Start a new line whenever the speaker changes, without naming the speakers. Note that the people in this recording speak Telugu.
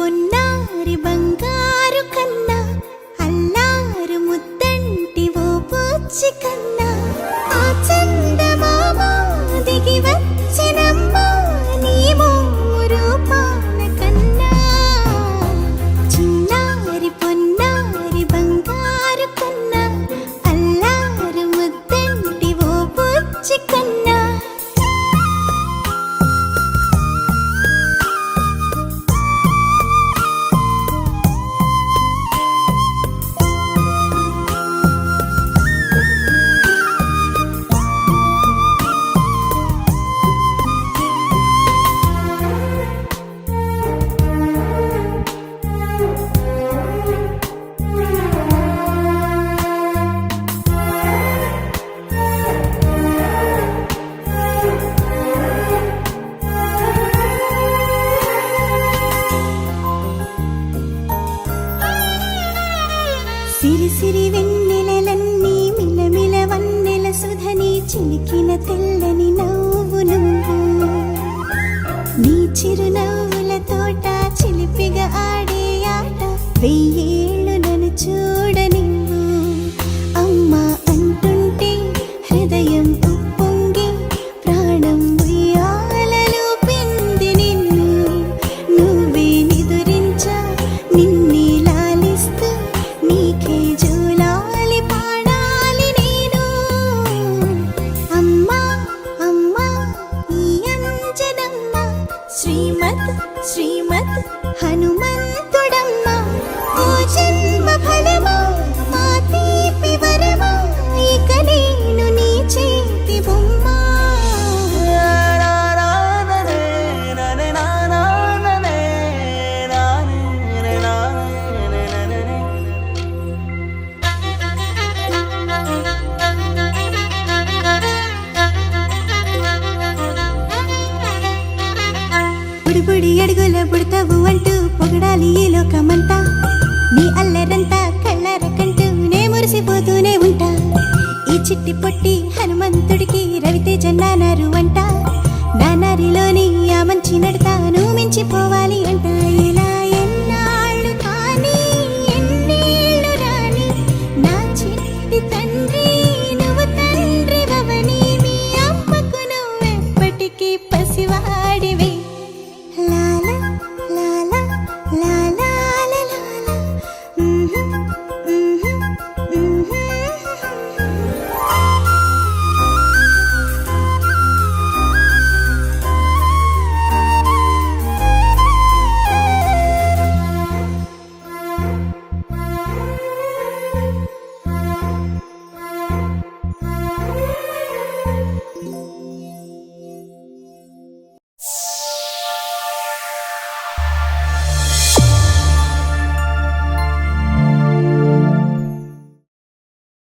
పొన్నారి బంగారు కన్నా అల్లారు ముద్దంటి ఓ బుచ్చి కన్నా ఆ చందమామ దిగి వచ్చినమ్మా నీ రూపాల కన్నా చిన్నారి పొన్నారి బంగారు కన్నా అల్లారు ముద్దంటి ఓ బుచ్చి కన్నా సిరి సిరి వెన్నెలలన్నీ మిలమిల వన్నెల సుధని చిలికిన తెల్లని నవ్వు నువ్వు నీ చిరునవ్వుల తోట చిలిపిగా ఆడే ఆట వెయ్యేళ్ళు నన్ను చూడనివ్వు అమ్మా అంటుంటే హృదయం ఉప్పొంగి ప్రాణం ఉయ్యాలలో పింది నిన్ను నువ్వే నిదురించా నిన్నే లాలిస్తూ నీకే జూలాలి పాడాలి నేను అమ్మా అమ్మా ఈ అంజనమ్మ శ్రీమత్ శ్రీమత్ హనుమంతుడమ్మ ఓ జన్మ ఫలమా మా తీపి వరమా ఇక నేను నీ చేతి బొమ్మ బుడి అడుగుల బుడతావు అంటూ పొగడాలి ఈ లోకమంతా నీ అల్లరంతా కళ్ళారకంటూ నే మురిసిపోతూనే ఉంటా ఈ చిట్టి పొట్టి హనుమంతుడికి రవితేజ నానారు అంట నానారిలోని ఆ మంచి నడతా నువ్వు మించిపోవాలి అంట ఇలా ఎన్నాళ్ళు కానీ ఎన్నేళ్ళు రాని నా చిట్టి తండ్రి నువ్వు తండ్రి వవని మీ అమ్మకు నువ్వెప్పటికీ పసివాడివే